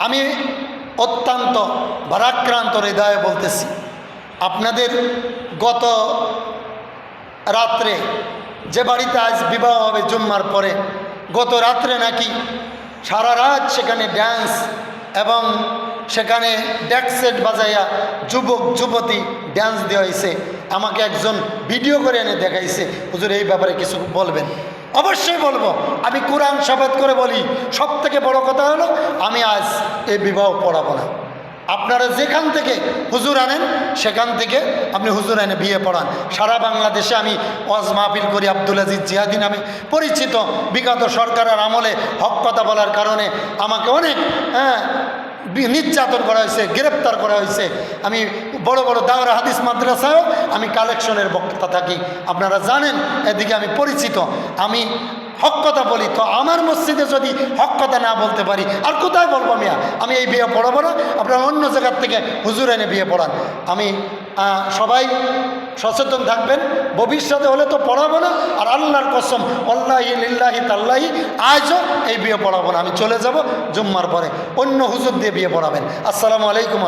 আমি অত্যন্ত ভারাক্রান্ত হৃদয়ে বলতেছি, আপনাদের গত রাত্রে যে বাড়িতে আজ বিবাহ হবে জুম্মার পরে, গত রাত্রে নাকি সারা রাত সেখানে ড্যান্স এবং সেখানে ডেক সেট বাজাইয়া যুবক যুবতী ড্যান্স দেওয়া হয়েছে। আমাকে একজন ভিডিও করে এনে দেখাইছে, হুজুর এই ব্যাপারে কিছু বলবেন। অবশ্যই বলবো। আমি কোরআন শপথ করে বলি, সব থেকে বড় কথা হলো আমি আজ এই বিবাহ পড়াবো না। আপনারা যেখান থেকে হুজুর আনেন সেখান থেকে আপনি হুজুর এনে বিয়ে পড়ান। সারা বাংলাদেশে আমি ওয়াজ মাহফিল করি, আব্দুল আজিজ জিহাদি নামে পরিচিত। বিগত সরকারের আমলে হক কথা বলার কারণে আমাকে অনেক নির্যাতন করা হয়েছে, গ্রেপ্তার করা হয়েছে। আমি বড় বড় দাওরা হাদিস মাদ্রাসায়ও আমি কালেকশনের বক্তা থাকি, আপনারা জানেন, এদিকে আমি পরিচিত। আমি হক কথা বলি, তো আমার মসজিদে যদি হক কথা না বলতে পারি আর কোথায় বলবো মিয়া? আমি এই বিয়ে পড়াবো না, আপনারা অন্য জায়গার থেকে হুজুর এনে বিয়ে পড়ান। আমি সবাই সচেতন থাকবেন, ভবিষ্যতে হলে তো পড়াবো না। আর আল্লাহর কসম, আল্লাহি লিল্লাহি তাল্লাহি, আজও এই বিয়ে পড়াবো না। আমি চলে যাব জুম্মার পরে, অন্য হুজুর দিয়ে বিয়ে পড়াবেন। আসসালামু আলাইকুম।